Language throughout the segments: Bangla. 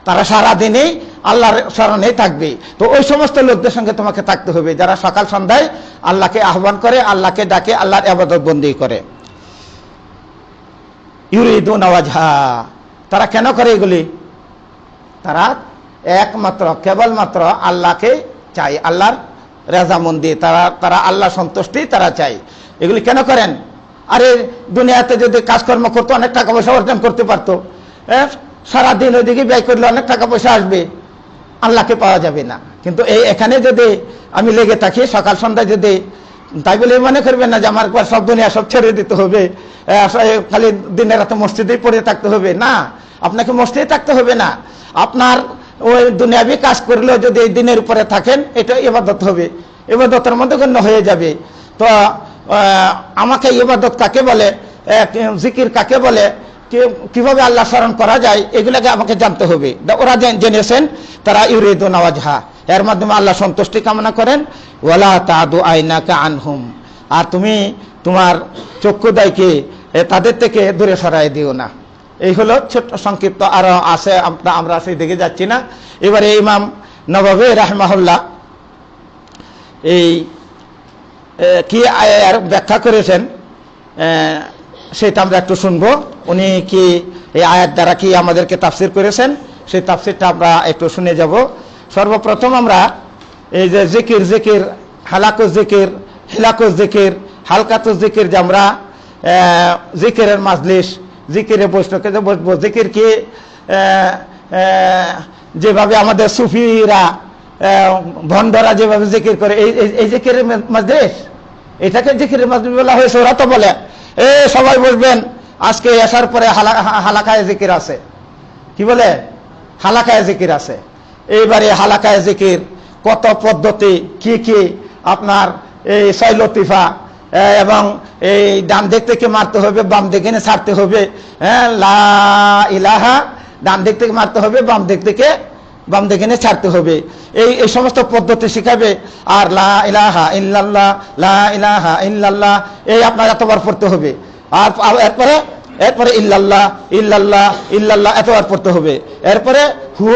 তারা সারাদিনেই আল্লাহর স্মরণেই থাকবে। তো ওই সমস্ত লোকদের সঙ্গে তোমাকে থাকতে হবে যারা সকাল সন্ধ্যায় আল্লাহকে আহ্বান করে, আল্লাহকে ডাকে, আল্লাহর ইবাদত বন্দেগী করে। ইউরিদুনা ওয়াজহা, তারা কেন করে এগুলি? তারা একমাত্র কেবলমাত্র আল্লাহকে চাই, আল্লাহর রাজামন্দি, তারা আল্লাহ সন্তুষ্টি তারা চাই। এগুলি কেন করেন? আরে দুনিয়াতে যদি কাজকর্ম করতো অনেক টাকা পয়সা অর্জন করতে পারতো, সারাদিন ওইদিকে ব্যয় করলে অনেক টাকা পয়সা আসবে, আল্লাহকে পাওয়া যাবে না। কিন্তু এখানে যদি আমি লেগে থাকি সকাল সন্ধ্যায়, যদি তাই বলে মনে করবেন না যে আমার সব দুনিয়া সব ছেড়ে দিতে হবে, খালি দিনের রাতে মসজিদেই পড়ে থাকতে হবে। না, আপনাকে মসজিদে থাকতে হবে না। আপনার ওই দুনিয়াবি কাজ করলেও যদি এই দিনের উপরে থাকেন, এটা ইবাদত হবে, ইবাদতের মধ্যে গণ্য হয়ে যাবে। তো আমাকে ইবাদত কাকে বলে, জিকির কাকে বলে, কিভাবে আল্লাহ স্মরণ করা যায়, এগুলাকে আমাকে জানতে হবে। ওরা জেনেছেন, তারা ইউরিদুনা ওয়াজহা, এর মাধ্যমে আল্লাহ সন্তুষ্টি কামনা করেন। ওয়ালা তাদু আইনাকা আনহুম, আর তুমি তোমার চক্ষুদয়কে তাদের থেকে দূরে সরাই দিও না। এই হলো ছোট্ট সংক্ষিপ্ত, আরো আছে, আমরা সেই দিকে যাচ্ছি না। এবারে ইমাম নববী রাহিমাহুল্লাহ এই কি আয়ার ব্যাখ্যা করেছেন সেটা আমরা একটু শুনবো। উনি কি এই আয়াত দ্বারা কি আমাদেরকে তাফসির করেছেন, সেই তাফসিরটা আমরা একটু শুনে যাব। সর্বপ্রথম আমরা এই যে জিকির, হালাকুজ জিকির, হিলাকুজ জিকির, হালকাতুজ জিকির, যে আমরা জিকিরের মাজলিস, জিকিরে বৈঠকে যে বসবো, জিকির কি যেভাবে আমাদের সুফিরা ভণ্ডরা যেভাবে জিকির করে, এই জিকিরের মাজলিস, এটাকে জিকিরের মাজলিস বলা হয়েছে। ওরা তো বলে সবাই বসবেন, আজকে আসার পরে হালাকায় জিকির আছে, কি বলে হালাকায় জিকির আছে। এইবারে হালাকায় জিকির কত পদ্ধতি, কি আপনার এই ছয় লতিফা, এবং এই ডান দিক থেকে মারতে হবে, বাম দিকে ছাড়তে হবে, লা ইলাহা ডান দিক থেকে মারতে হবে, বাম দিকে ছাড়তে হবে, এই সমস্ত পদ্ধতি শিখাবে। আর লা ইলাহা ইল্লাল্লাহ, লা ইলাহা ইল্লাল্লাহ, এই আপনার এতবার পড়তে হবে। আর এরপরে ইল্লাল্লাহ ইল্লাল্লাহ ইল্লাল্লাহ এতবার পড়তে হবে। এরপরে হু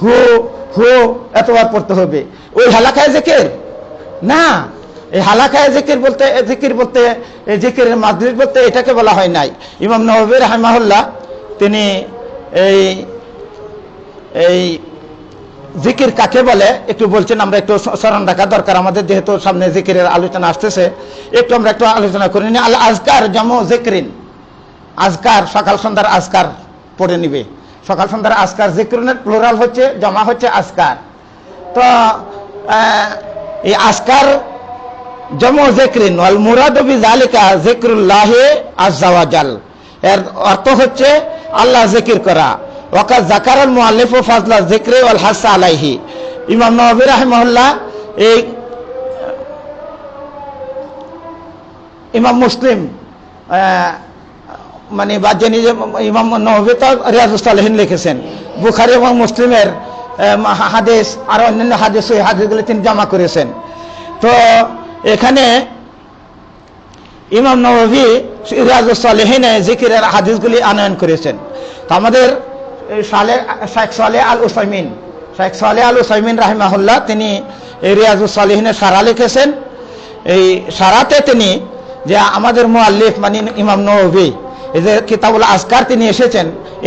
হু হু এতবার পড়তে হবে। ওই হালাকায় জিকির না, এই হালাকায় জিকির বলতে জিকিরের মাজলিস বলতে এটাকে বলা হয় নাই। ইমাম নববী রাহিমাহুল্লাহ তিনি এই জিকির কাকে বলে একটু বলছেন, আমরা একটু স্মরণ রাখা দরকার আমাদের, যেহেতু সামনে জিকিরের আলোচনা আসতেছে, একটু আমরা একটু আলোচনা করে নিই। আল আজকার জামু জিকরিন, আজকার সকাল সন্ধ্যার আজকার পড়ে নিবে। সকাল সন্ধ্যার আজকার, জিকরিনের প্লুরাল হচ্ছে, জমা হচ্ছে আজকার। তো এই আজকার জামু জিকরিন ওয়াল মুরাদু বিযালিকা যিকরুল্লাহি আযজা ওয়া জাল, এর অর্থ হচ্ছে আল্লাহ জিকির করা। ওয়াকাদ যাকারাল মুআল্লিফু ফাজলা যিকরি ওয়াল হাসা আলাইহি, ইমাম নববী রাহিমাহুল্লাহ এই ইমাম মুসলিম মানে বা যিনি ইমাম নববী তো রিয়াজুস সালিহিন লিখেছেন, বুখারী এবং মুসলিমের হাদিস আর অন্যান্য হাদিস, এই হাদিসগুলো তিনি জমা করেছেন। তো এখানে ইমাম নববী রিয়াজুস সালিহিনে জিকিরের হাদিসগুলি আনয়ন করেছেন। তো আমাদের শেখ সালেহ আল উসাইমিন রাহিমাহুল্লাহ তিনি এই রিয়াজুস সালিহিনের সারা লিখেছেন। এই সারাতে তিনি যে আমাদের মুআল্লিফ মানে ইমাম নববী এই যে কিতাবুল আজকার তিনি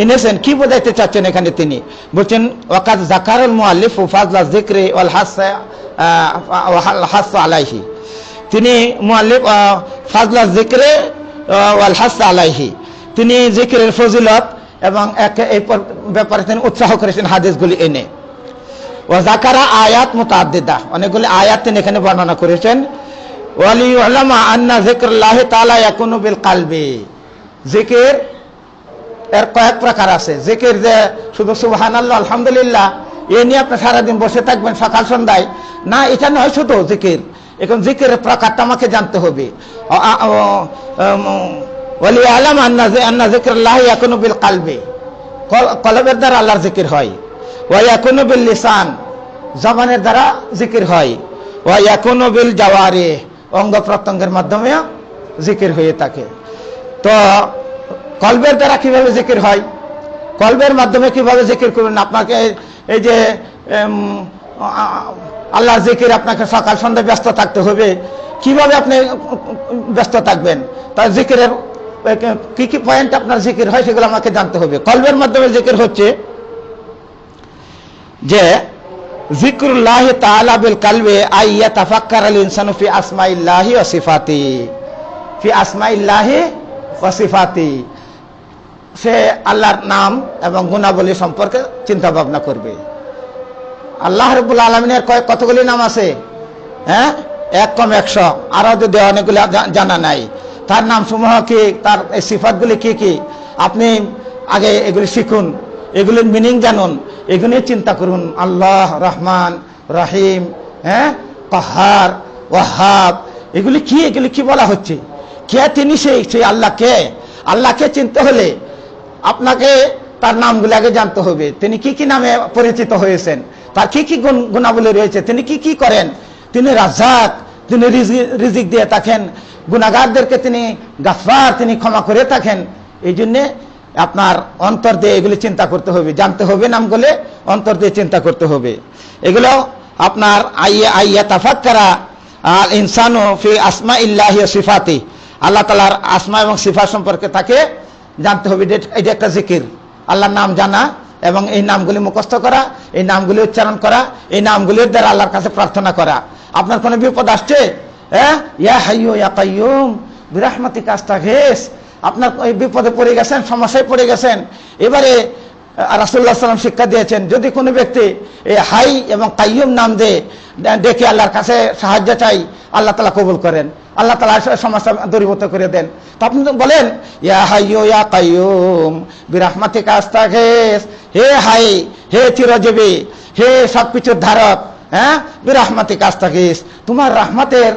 এনেছেন, কি বোঝাইতে চাচ্ছেন এখানে? তিনি বলছেন ওয়াকাদ যাকারাল মুআল্লিফু ফাজলা যিকরি ওয়াল হাসা আলাইহি, তিনি মুআল্লিফ ফাজলা যিকরি ওয়াল হাসা আলাইহি, তিনি জিকিরের ফজিলত এবং এই ব্যাপারে তিনি উৎসাহ করেছেন হাদিসগুলি এনে। ওয়া যাকারা আয়াত মুতাআদ্দিদা, অনেকগুলি আয়াত তিনি এখানে বর্ণনা করেছেন। ওয়ালি উলামা আন্না যিকরুল্লাহি তাআলা ইয়াকুনু বিল কলবি, জিকির এর কয়েক প্রকার আছে। জিকির যে শুধু সুবহানাল্লাহ আলহামদুলিল্লাহ এ নিয়ে আপনি সারাদিন বসে থাকবেন সকাল সন্ধ্যায়, না, এটা নয় শুধু জিকির। এখন জিকিরের প্রকারটা আমাকে জানতে হবে। ওয়ালি আলাম আন্না যিকরুল্লাহি ইয়াকুনু বিল কলবি, কলবের দ্বারা আল্লাহর জিকির হয়। ওয়া ইয়াকুনু বিল লিসান, জবানের দ্বারা জিকির হয়। ওয়া ইয়াকুনু বিল জাওয়ারিহ, অঙ্গ প্রত্যঙ্গের মাধ্যমে জিকির হয়ে থাকে। তো কলবের দ্বারা কিভাবে জিকির হয়? কলবের মাধ্যমে কিভাবে জিকির করবেন? আপনাকে এই যে আল্লাহর জিকির আপনাকে সকাল সন্ধ্যা ব্যস্ত থাকতে হবে, কিভাবে আপনি ব্যস্ত থাকবেন? তার জিকিরের কি কি পয়েন্ট আপনার জিকির হয় সেগুলো আমাকে জানতে হবে। কলবের মাধ্যমে জিকির হচ্ছে যে যিকরুল্লাহি তাআলা বিল কলবি আইয়া তাফাক্কারাল ইনসানু ফি আসমাইল্লাহি ওয়া সিফাতি, ফি আসমাইল্লাহি ওয়া সিফাতি, সে আল্লাহর নাম এবং গুণাবলী সম্পর্কে চিন্তা ভাবনা করবে। আল্লাহ রাব্বুল আলামিনের কতগুলি নাম আছে? হ্যাঁ, 1 কম 100, আরো যদি অনেকগুলি জানা নাই। তার নাম সমূহ কি, তার সিফাতগুলি কি কি, আপনি আগে এগুলি শিখুন, এগুলির মিনিং জানুন, এগুলি চিন্তা করুন। আল্লাহ, রহমান, রহিম, হ্যাঁ, কাহার, ওয়াহাব, এগুলি কি, এগুলি কি বলা হচ্ছে? কে তিনি? সেই আল্লাহ কে? আল্লাহকে চিনতে হলে আপনাকে তার নামগুলো আগে জানতে হবে। তিনি কি কি নামে পরিচিত হয়েছেন, তার কি কি গুণাবলী রয়েছে, তিনি কি কি করেন। তিনি রাজ্জাক, তিনি রিজিক দিয়ে থাকেন, গুনাহগারদেরকে তিনি গাফফার, তিনি ক্ষমা করে থাকেন। এই জন্যে আপনার অন্তর দিয়ে এগুলি চিন্তা করতে হবে, জানতে হবে নামগুলো, অন্তর দিয়ে চিন্তা করতে হবে। এগুলো আপনার আইয়া তাফাক্কারা আল ইনসানু ফি আসমাইল্লাহি ওয়া সিফাতি, আল্লাহ তাআলার আসমা এবং সিফাত সম্পর্কে তাকে জানতে হবে। এটা একটা জিকির, আল্লাহর নাম জানা এবং এই নামগুলি মুখস্থ করা, এই নামগুলি উচ্চারণ করা, এই নামগুলির দ্বারা আল্লাহর কাছে প্রার্থনা করা। আপনার কোনো বিপদ আসছে, হ্যাঁ, ইয়া হাইয়্যু ইয়া কাইয়্যুম বিরাহমাতিকা আস্তাগীস, আপনার ওই বিপদে পড়ে গেছেন, সমস্যায় পড়ে গেছেন, এবারে রাসূলুল্লাহ সাল্লাল্লাহু আলাইহি ওয়াসাল্লাম শিক্ষা দিয়েছেন, যদি কোনো ব্যক্তি এই হাই এবং কাইয়্যুম নাম দিয়ে ডেকে আল্লাহর কাছে সাহায্য চাই, আল্লাহ তাআলা কবুল করেন, আল্লাহ তাআলা সমস্যা দূরীভূত করে দেন। তো আপনি তো বলেন ইয়া হাইয়্যু ইয়া কাইয়্যুম বিরাহমাতিকা আস্তাগীস, হে হাই, হে চিরজীবী, হে সবকিছুর ধারক, হ্যাঁ, বিরাহমাতিকা আস্তাগীস, তোমার রহমতের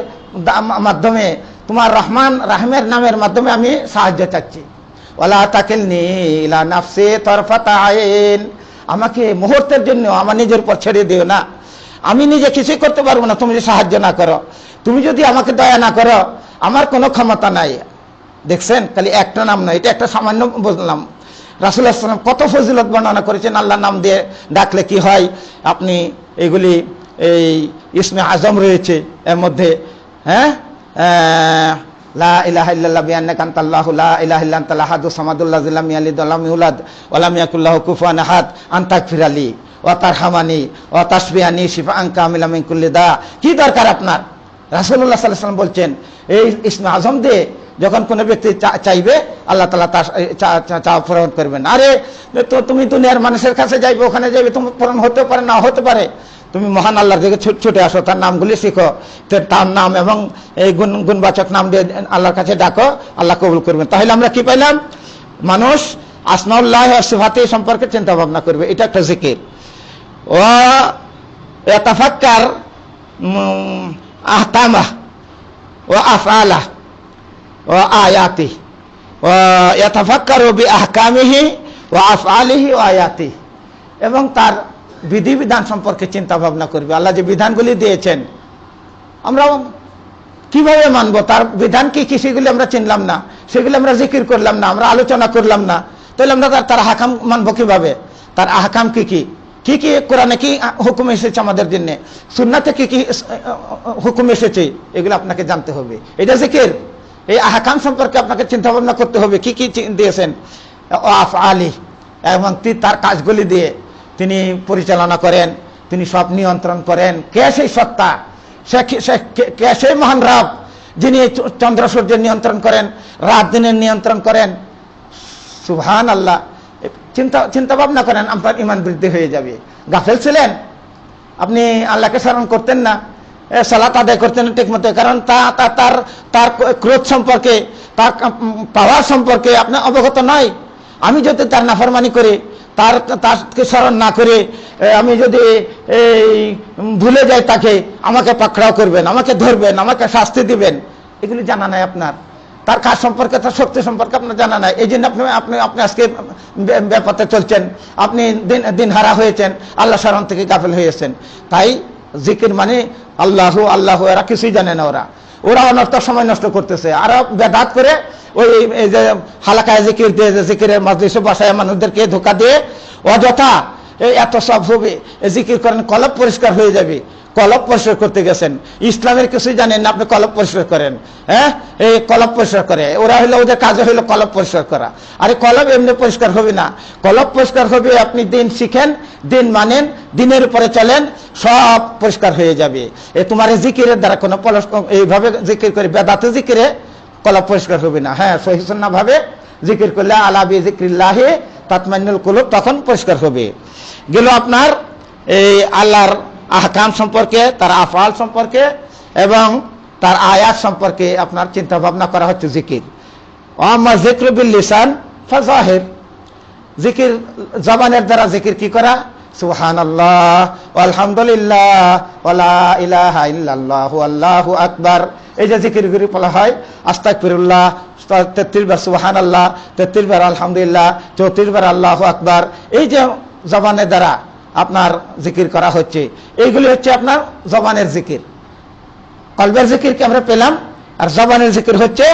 মাধ্যমে, তোমার রহমান রাহিমের নামের মাধ্যমে আমি সাহায্য চাচ্ছি। ওয়ালা তাকিলনি ইলা নাফসি তারফাতা আইন, আমাকে মুহূর্তের জন্য আমার নিজের উপর ছেড়ে দিও না, আমি নিজে কিছুই করতে পারবো না তুমি যদি সাহায্য না করো, তুমি যদি আমাকে দয়া না করো, আমার কোনো ক্ষমতা নাই। দেখছেন, খালি একটা নাম নয়, এটা একটা সামান্য বললাম। রাসূলুল্লাহ সাল্লাল্লাহু আলাইহি ওয়াসাল্লাম কত ফজিলত বর্ণনা করেছেন আল্লাহর নাম দিয়ে ডাকলে কি হয়। আপনি এগুলি এই ইসমে আজম রয়েছে এর মধ্যে, হ্যাঁ, লা ইলাহা ইল্লাল্লাহ বিআন্নাকা আনতাল্লাহু লা ইলাহা ইল্লা আনতাল আহাদুস সামাদুল লাযী লাম ইয়ালিদ ওয়া লাম ইউলাদ ওয়া লাম ইয়াকুল লাহু কুফুয়ান আহাদ আনতাগফিরালি ওয়া তারহামানি ওয়া তাশফিয়ানি শিফাআন কামিলাম মিন কুল্লি দা। কি দরকার আপনার? রাসূলুল্লাহ সাল্লাল্লাহু আলাইহি ওয়াসাল্লাম বলছেন এই ইসমে আজম দিয়ে যখন কোনো ব্যক্তি চাইবে, আল্লাহ তাআলা তার চাওয়া পূরণ করবেন। আরে তো তুমি দুনিয়ার মানুষের কাছে যাইবে, ওখানে যাইবে, তুমি পূরণ হতে পারে না হতে পারে, তুমি মহান আল্লাহর দিকে ছুটে আসো, তার নামগুলি শিখো, তার নাম এবং এই গুণবাচক নাম দিয়ে আল্লাহর কাছে ডাকো, আল্লাহ কবুল করবেন। তাহলে আমরা কি পাইলাম? মানুষ আসমাউল্লাহ ওয়া সিফাতি সম্পর্কে চিন্তা ভাবনা করবে, এটা একটা জিকির। ও ইয়াতাফাক্কার আহকামা ওয়া আফআলা ওয়া আয়াতি ওয়া ইয়াতাফাক্কারু বিআহকামিহি ওয়া আফআলিহি ওয়া আয়াতি, এবং তার বিধিবিধান সম্পর্কে চিন্তা ভাবনা করবে। আল্লাহ যে বিধানগুলি দিয়েছেন আমরা কিভাবে মানব, তার বিধান কি কি সেগুলি আমরা চিনলাম না, সেগুলি আমরা জিকির করলাম না, আমরা আলোচনা করলাম না, তাহলে আমরা তার আহকাম মানবো কিভাবে? তার আহকাম কি কি, কি কি কোরআনে কি হুকুম এসেছে আমাদের জন্য, সুন্নাতে কি কি হুকুম এসেছে, এগুলো আপনাকে জানতে হবে। এটা জিকির। এই আহকাম সম্পর্কে আপনাকে চিন্তা ভাবনা করতে হবে, কি কি দিয়েছেন, আফআলি, এবং তার কাজগুলি দিয়ে তিনি পরিচালনা করেন, তিনি সব নিয়ন্ত্রণ করেন। কে সেই সত্তা, কে সেই মহান রব যিনি চন্দ্র সূর্যের নিয়ন্ত্রণ করেন, রাত দিনের নিয়ন্ত্রণ করেন। সুবহান আল্লাহ। চিন্তা ভাবনা করেন, আপনার ঈমান বৃদ্ধি হয়ে যাবে। গাফেল ছিলেন, আপনি আল্লাহকে স্মরণ করতেন না, সালাত আদায় করতেন ঠিক মতো, কারণ তার ক্রোধ সম্পর্কে, তার পাওয়ার সম্পর্কে আপনার অবগত নয়। আমি যদি তার নাফরমানি করে, তাকে স্মরণ না করে আমি যদি ভুলে যাই তাকে, আমাকে পাকড়াও করবেন, আমাকে ধরবেন, আমাকে শাস্তি দিবেন, এগুলি জানা নাই আপনার। তার কাজ সম্পর্কে, তার শক্তি সম্পর্কে আপনার জানা নাই। এই জন্য আপনি আজকে ব্যাপারটা চলছেন, আপনি দিন হারা হয়েছেন, আল্লাহ স্মরণ থেকে গাফেল হয়েছেন। তাই জিকির মানে আল্লাহ আল্লাহ, এরা কিছুই জানে না। ওরা অনর্থক সময় নষ্ট করতেছে। আর বেদাত করে ওই এই যে হালাকায় জিকির দিয়ে, যে জিকিরের মাজলিসে বসায় মানুষদেরকে ধোকা দিয়ে অযথা এত সব হবে, জিকির করেন কলব পরিষ্কার হয়ে যাবে। কলব পরিষ্কার করতে গেছেন, ইসলামের কিছুই জানেন না, আপনি কলব পরিষ্কার করেন। হ্যাঁ, এই কলব পরিষ্কার করে ওরা হলো, ওদের কাজে হলো কলব পরিষ্কার করা। আরে কলব এমনি পরিষ্কার হবে না, কলব পরিষ্কার হবে আপনি দিন শিখেন, দিন মানেন, দিনের উপরে চলেন, সব পরিষ্কার হয়ে যাবে। তোমার জিকিরের দ্বারা কোনো এইভাবে জিকির করে বেদাতে জিকিরে কলব পরিষ্কার হবে না। হ্যাঁ, সহিহ সুন্নাহ ভাবে জিকির করলে আলা বিযিকরিল্লাহি তাতমাইন্নুল কুলুব, তখন পরিষ্কার হবে। গেল আপনার এই আল্লাহর আহকাম সম্পর্কে, তার আফআল সম্পর্কে এবং তার আয়াত সম্পর্কে আপনার চিন্তা ভাবনা করা হচ্ছে জিকির। আম্মা যিকরু বিল লিসান ফাযাহির, জিকির জবানের দ্বারা জিকির কি করা? সুবহানাল্লাহ, আলহামদুলিল্লাহ, ওয়ালা ইলাহা ইল্লাল্লাহু আল্লাহু আকবার। এই যে জিকিরগুলি বলা হয়, আস্তাগফিরুল্লাহ 33 বার সুবহানাল্লাহ, 33 বার আলহামদুলিল্লাহ, 34 বার আল্লাহু আকবার, এই যে জবানের দ্বারা আপনার জিকির করা হচ্ছে, এইগুলি হচ্ছে আপনার জবানের জিকির। কলবের জিকির কি আমরা পেলাম, আর জবানের জিকির হচ্ছে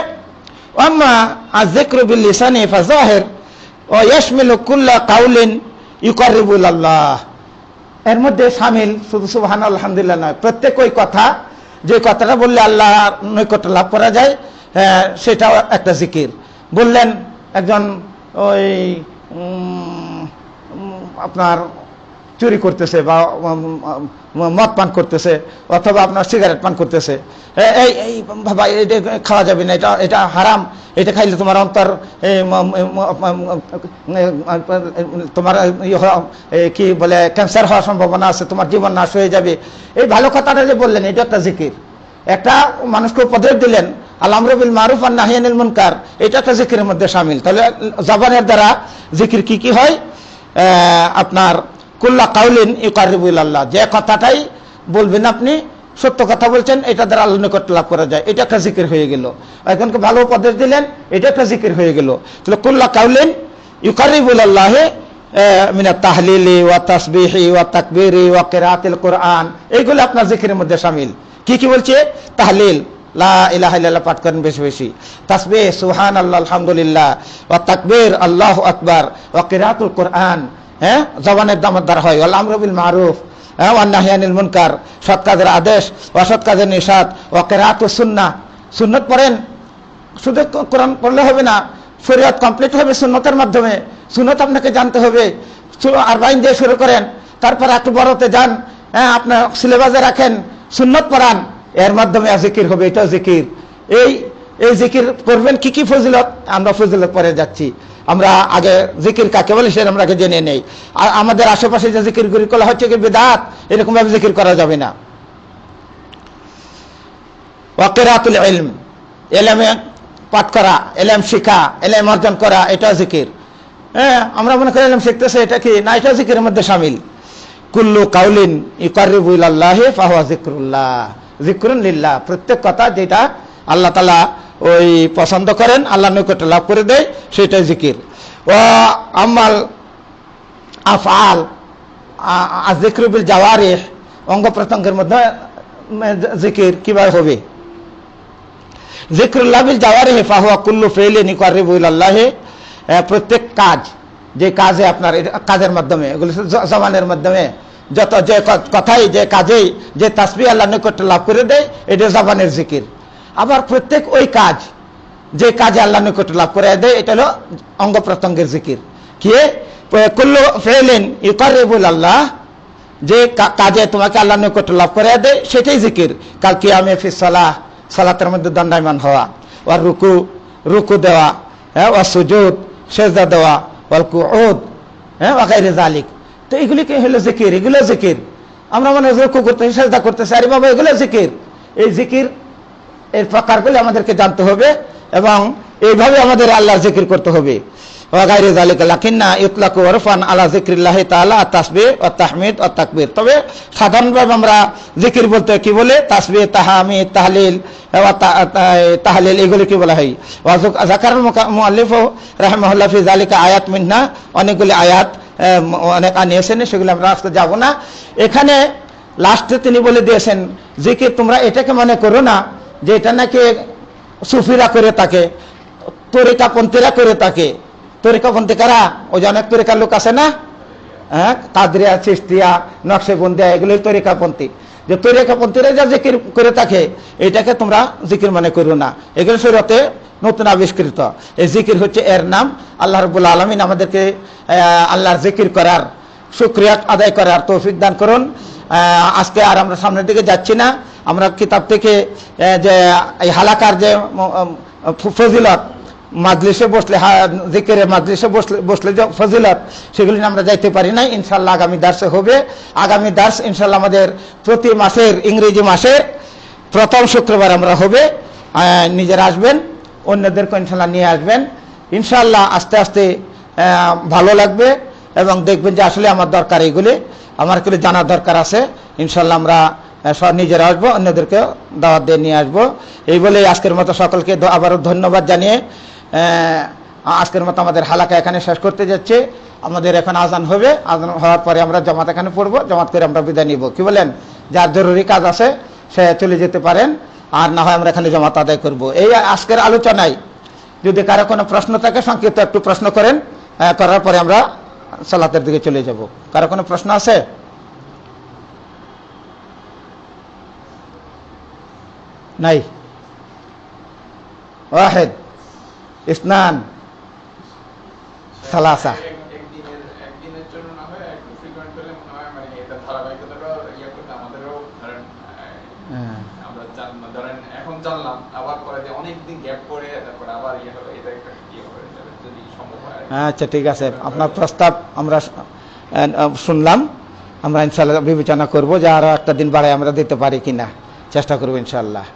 আম্মা আয-যিকরু বিল লিসানি ফাযাহির ওয়া ইয়াশমিলু কুল্লা কাউলিন ইউকাররিবু ইলাল্লাহ। এর মধ্যে শামিল শুধু সুবহানাল্লাহ আলহামদুলিল্লাহ নয়, প্রত্যেক ওই কথা, যে কথাটা বললে আল্লাহর নৈকট্য লাভ করা যায়, সেটাও একটা জিকির। বললেন একজন ওই আপনার চুরি করতেছে বা মদ পান করতেছে অথবা আপনার সিগারেট পান করতেছে, এই বাবা এটা খাওয়া যাবে না, এটা হারাম, এটা খাইলে তোমার অন্তর তোমার কি বলে ক্যান্সার হওয়ার সম্ভাবনা আছে, তোমার জীবন নাশ হয়ে যাবে। এই ভালো কথাটা যে বললেন, এটা একটা জিকির। একটা মানুষকে উপদেশ দিলেন, আল আমরু বিল মারুফ ওয়ান নাহয়ি আনিল মুনকার, এটা একটা জিকিরের মধ্যে শামিল। তাহলে জবানের দ্বারা জিকির কি কি হয়? আপনার কুল্লা কাউলিন ইউকাররিবু ইলাল্লাহ, যে কথাটাই বলবেন আপনি সত্য কথা বলছেন, এটা দ্বারা আল্লাহর নিকট লাভ করা যায়, এটা একটা জিকির হয়ে গেল। একজনকে ভালো উপদেশ দিলেন, এটা একটা জিকির হয়ে গেল। তাহলে কুল্লা কাউলিন ইউকাররিবু ইলাল্লাহি মিনাত তাহলিলি ওয়া তাসবিহি ওয়া তাকবীরি ওয়া কিরাআতিল কুরআন, এইগুলো আপনার জিকিরের মধ্যে শামিল। কি কি বলছে? তাহলিল লা ইলাহা ইল্লাল্লাহ পাঠ করেন বেশি বেশি, তাসবিহ সুবহানাল্লাহ আলহামদুলিল্লাহ, ওয়া তাকবীর আল্লাহু আকবার, ওয়া কিরাআতুল কুরআন, হ্যাঁ, জবানের দ্বারা হয়। ওয়াল আমরু বিল মারুফ ওয়ান নাহয়ি আনিল মুনকার, সৎ কাজের আদেশ, অসৎ কাজের নিষেধ, ওয়া কিরাআতুস সুন্নাহ, সুন্নাত পড়েন। শুধু কোরআন পড়লে হবে না, শরীয়ত কমপ্লিট হবে সুন্নতের মাধ্যমে। সুন্নত আপনাকে জানতে হবে, আরবাইন দিয়ে শুরু করেন, তারপর একটু বড়তে যান, হ্যাঁ, আপনার সিলেবাসে রাখেন, সুন্নত পড়ান, এর মাধ্যমে জিকির হবে। এটা জিকির। এই জিকির করবেন কি কি ফজিলত, আমরা ফজিলত পরে যাচ্ছি। আমরা আগে জিকির কাকে বলে সেটা আমরা আগে জেনে নেই। আর আমাদের আশেপাশে যে জিকিরগুলি করা হচ্ছে কি বিদআত, এরকম ভাবে জিকির করা যাবে না। ওয়া কিরাআতুল ইলম, ইলমে পাঠ করা, ইলম শিখা, ইলম অর্জন করা, এটা জিকির। হ্যাঁ, আমরা মনে করি ইলম শিখতেছে, এটা কি না, এটা জিকিরের মধ্যে শামিল। কুল্লু কাউলিন ইউকাররিবু ইলাল্লাহি ফাহুয়া যিকরুল্লাহ, যিকরুন লিল্লাহ, প্রত্যেক কথা যেটা আল্লাহ তাআলা ওই পছন্দ করেন, আল্লাহর নিকট লাভ করে দেয়, সেটাই জিকির। ওয়া আমাল আফআল আয-যিকরু বিল জাওয়ারিহ, অঙ্গ প্রত্যঙ্গের মধ্যে জিকির কিভাবে হবে? যিকরুল্লাহ বিল জাওয়ারিহ ফাহুয়া কুল্লু ফি'লিন ইউকাররিবু ইলাল্লাহি, প্রত্যেক কাজ, যে কাজে আপনার কাজের মাধ্যমে, এগুলো জবানের মাধ্যমে যত যে কথাই, যে কাজেই যে তাসবিহ আল্লাহর নিকট লাভ করে দেয়, এটা জবানের জিকির। আবার প্রত্যেক ওই কাজ, যে কাজে আল্লাহর নিকট লাভ করে দেয়, এটা হলো অঙ্গ প্রত্যঙ্গের জিকির। কি? কুল্লু ফি'লিন ইউকাররিবু ইলাল্লাহ, যে কাজে তোমাকে আল্লাহর নিকট লাভ করে দেয়, সেটাই জিকির। কাল কিয়ামে ফিস সালাহ, সালাতের মধ্যে দণ্ডায়মান হওয়া, ওয়ার রুকু দেওয়া, হ্যাঁ, ওয়া সুজুদ সেজদা দেওয়া, ওয়াল কুউদ, হ্যাঁ, ওয়া গায়রি যালিক। তো এগুলি কি হলো জিকির? এগুলো জিকির। আমরা মনে হয় রুকু করতেছি, সেজদা করতেছি, আরে বাবা এগুলো জিকির। এই জিকির এর প্রকারগুলো আমাদেরকে জানতে হবে এবং এইভাবে আমাদের আল্লাহর জিকির করতে হবে। ওয়া গায়রি যালিকা লাকিন্না ইতলাকু ওরফান আলা যিকরিল্লাহি তাআলা তাসবিহ ওয়া তাহমিদ ওয়া তাকবীর। তবে সাধারণভাবে আমরা জিকির বলতে কি বলে? তাসবিহ, তাহমিদ, তাহলিল, তাহলিল, এগুলি কি বলা হয়? ওয়া যাকারাল মুআল্লিফ রাহিমাহুল্লাহ ফি যালিকা আয়াত মিনহা, অনেকগুলি আয়াত অনেক আনিয়েছেন, সেগুলো আমরা আজকে যাব না। এখানে লাস্টে তিনি বলে দিয়েছেন জিকির তোমরা এটাকে মনে করো না যে এটা নাকি সুফিরা করে থাকে, তরিকাপন্থীরা করে থাকে। তরিকাপন্থী কারা? ওই যে অনেক তরিকার লোক আছে না, হ্যাঁ, কাদরিয়া, চিশতিয়া, নকশবন্দিয়া, এগুলোই তরিকাপন্থী। যে তরিকাপন্থীরা যা জিকির করে থাকে এটাকে তোমরা জিকির মনে করো না, এগুলো শরীয়তে নতুন আবিষ্কৃত। এই জিকির হচ্ছে এর নাম। আল্লাহ রাব্বুল আলামিন আমাদেরকে আল্লাহর জিকির করার, শুকরিয়া আদায় করার তৌফিক দান করুন। আজকে আর আমরা সামনের দিকে যাচ্ছি না। আমরা কিতাব থেকে যে এই হালাকার যে ফজিলত, মাজলিসে বসলে, জিকিরের মাজলিসে বসলে যে ফজিলত, সেগুলি আমরা যাইতে পারি না। ইনশাল্লাহ আগামী দার্সে হবে। আগামী দার্স ইনশাল্লাহ আমাদের প্রতি মাসের, ইংরেজি মাসের প্রথম শুক্রবার আমরা হবে। নিজেরা আসবেন, অন্যদেরকে ইনশাল্লাহ নিয়ে আসবেন। ইনশাল্লাহ আস্তে আস্তে ভালো লাগবে এবং দেখবেন যে আসলে আমার দরকার এইগুলি, আমার এগুলি জানার দরকার আছে। ইনশাল্লাহ আমরা সব নিজেরা আসবো, অন্যদেরকে দাওয়াত দিয়ে নিয়ে আসবো। এই বলে আজকের মতো সকলকে আবারও ধন্যবাদ জানিয়ে আজকের মতো আমাদের হালাকা এখানে শেষ করতে যাচ্ছে। আমাদের এখন আজান হবে, আজান হওয়ার পরে আমরা জামাত এখানে পড়বো, জামাত করে আমরা বিদায় নিব। কি বলেন? যার জরুরি কাজ আছে সে চলে যেতে পারেন, আর না হয় আমরা এখানে জামাত আদায় করব। এই আজকের আলোচনায় যদি কারো কোনো প্রশ্ন থাকে সংক্ষিপ্ত একটু প্রশ্ন করেন, করার পরে আমরা সালাতের দিকে চলে যাব। কারো কোনো প্রশ্ন আছে? নাই? ওয়াহিদ, ইসনান, সালাসা। একদিনের জন্য না হয় একটু ফ্রিকোয়েন্ট হলে মনে হয় মানে এটা ধারাবাহিকতাটা ইয়ে করতে আমাদেরও ধরেন আমরা ধরেন এখন জানলাম, আবার পরে যে অনেকদিন গ্যাপ করে তারপরে আবার ইয়ে হলো, এটা একটা ইয়ে করে যাবে যদি সম্ভব হয়। আচ্ছা, ঠিক আছে, আপনার প্রস্তাব আমরা শুনলাম। আমরা ইনশাল্লাহ বিবেচনা করব যে আরো একটা দিন বাড়াই আমরা দিতে পারি কিনা, চেষ্টা করবো ইনশাল্লাহ।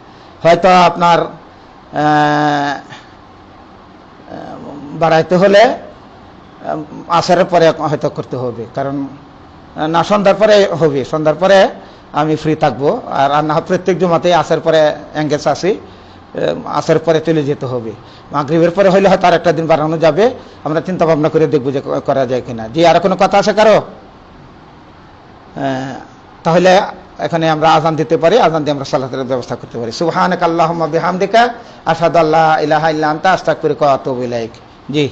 হয়তো আপনার বাড়াইতে হলে আসরের পরে হয়তো করতে হবে, কারণ না সন্ধ্যার পরে হবে, সন্ধ্যার পরে আমি ফ্রি থাকবো। আর না প্রত্যেক জমাতে আসের পরে এঙ্গেজ আছি, আসের পরে চলে যেতে হবে। মাগরিবের পরে হইলে হয়তো আর একটা দিন বাড়ানো যাবে। আমরা চিন্তা ভাবনা করে দেখবো যে করা যায় কিনা। জি, আর কোনো কথা আছে কারো? তাহলে এখানে আমরা আজান দিতে পারি, আজান দিয়ে আমরা সালাতের ব্যবস্থা করতে পারি। সুবহানাকাল্লাহুম্মা বিহামদিকা আশহাদু আল্লা ইলাহা ইল্লা আনতা আস্তাগফিরুকা ওয়া আতুবু ইলাইক। জি।